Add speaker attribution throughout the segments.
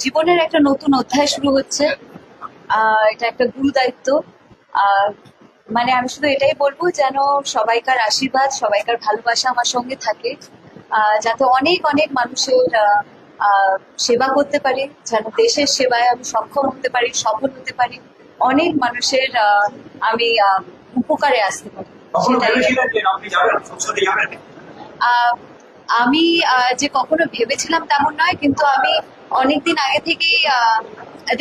Speaker 1: জীবনের একটা নতুন অধ্যায় শুরু হচ্ছে। এটা একটা গুরু দায়িত্ব। আহ, মানে আমি শুধু এটাই বলবো যেন সবাইকার আশীর্বাদ, সবাইকার ভালোবাসা আমার সঙ্গে থাকে, যাতে অনেক অনেক মানুষের সেবা করতে পারি, যেন দেশের সেবায় আমি সক্ষম হতে পারি, সফল হতে পারি, অনেক মানুষের আমি উপকারে আসতে পারি। সেটাই আহ, আমি যে কখনো ভেবেছিলাম তেমন নয়, কিন্তু আমি অনেকদিন আগে থেকেই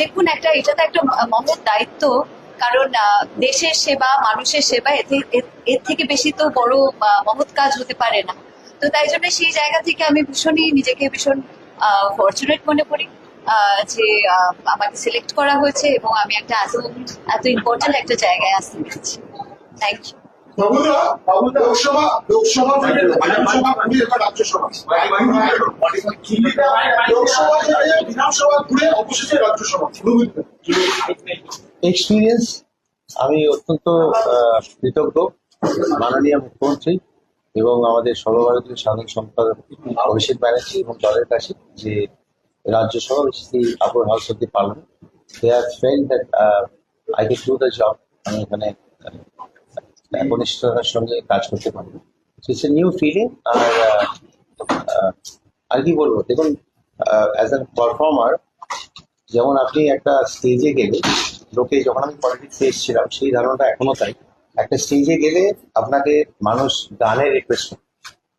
Speaker 1: দেখুন, এটা তো একটা মহৎ দায়িত্ব। কারণ দেশের সেবা, মানুষের সেবা, এর থেকে বেশি তো বড় মহৎ কাজ হতে পারে না। তো তাই জন্য সেই জায়গা থেকে আমি নিজেকে ভীষণ ফর্চুনেট মনে করি যে আমাকে সিলেক্ট করা হয়েছে এবং আমি একটা এত ইম্পর্টেন্ট একটা জায়গায় আসতে পেরেছি। Thank you.
Speaker 2: লোকসভা থেকে বিধানসভা ঘুরে এবার রাজ্যসভা, লোকসভা থেকে বিধানসভা ঘুরে অবশেষে রাজ্যসভা।
Speaker 3: এক্সপিরিয়েন্স, আমি অত্যন্ত কৃতজ্ঞ মাননীয় মুখ্যমন্ত্রী এবং আমাদের সর্বভারতীয় সাধারণ সম্পাদক অভিষেক ব্যানার্জি এবং দলের কাছে যে Rajya Sabha, the upper house of the parliament, they have felt that I can do the job. আমি এখানে একনিষ্ঠতার সঙ্গে কাজ করতে পারবো। It's a new feeling. আর কি বলবো, দেখুন, অ্যাজ এ পারফর্মার, যেমন আপনি একটা স্টেজে গেলে, লোকে, যখন আমি পলিটিক্সে এসেছিলাম সেই ধারণাটা এখনো তাই, একটা স্টেজে গেলে আপনাকে মানুষ গানের রিকোয়েস্ট করে,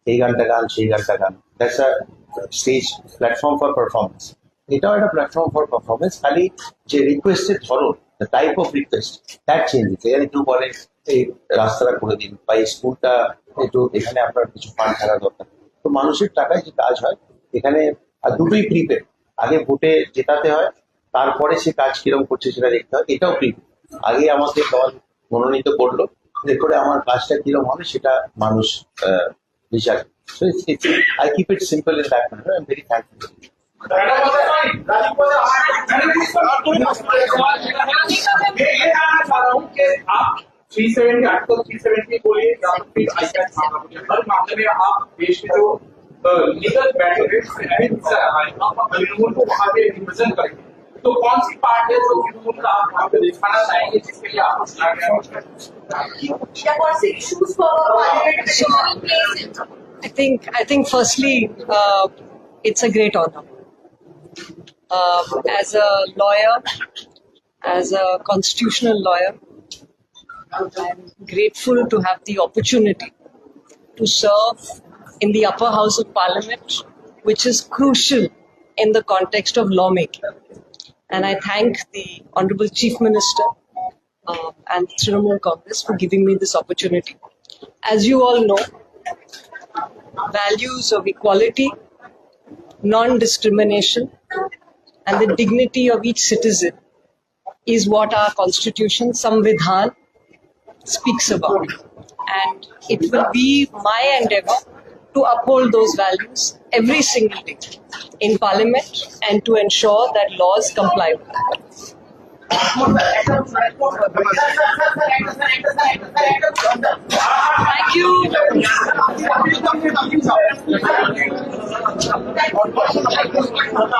Speaker 3: এই গানটা গান, সেই গানটা গান। That's a stage platform for performance. এটাও একটা প্ল্যাটফর্ম ফর পারফরমেন্স, খালি যে রিকোয়েস্টের ধরন, the type of request, that changes. এর একটু বলে এই রাস্তাটা করে দিন, বা এই স্কুলটা একটু, এখানে আপনার কিছু ফান্ড থাকা দরকার। তো মানুষের টাকায় যে কাজ হয় এখানে, আর দুটোই প্রিপেড। আগে ভোটে জেতাতে হয়, তারপরে সে কাজ কিরকম করছে সেটা দেখতে হয়। এটাও প্রিপেড। আগে আমাকে দল মনোনীত করলো, এরপরে আমার কাজটা কিরকম হবে সেটা মানুষ বিচার। So I keep it simple in that manner. I'm very thankful.
Speaker 4: आप 370 आर्टिकल 370 बोलिए या फिर आईपीएस हर मामले में आप देश के जो लीगल बैरियर्स हैं आप तृणमूल को वहाँ पे रिप्रेजेंट करेंगे, तो कौन सी पार्ट है जो तृणमूल का आप वहाँ पे दिखाना चाहेंगे जिसके लिए आपको चुना गया है?
Speaker 5: I think firstly, it's a great honor. As a lawyer, as a constitutional lawyer, I'm grateful to have the opportunity to serve in the upper house of parliament, which is crucial in the context of lawmaking. And I thank the Honorable Chief Minister and Trinamool Congress for giving me this opportunity. As you all know, values of equality, non-discrimination, and the dignity of each citizen is what our constitution, Samvidhan, speaks about. And it will be my endeavor to uphold those values every single day in Parliament and to ensure that laws comply with that. Thank you.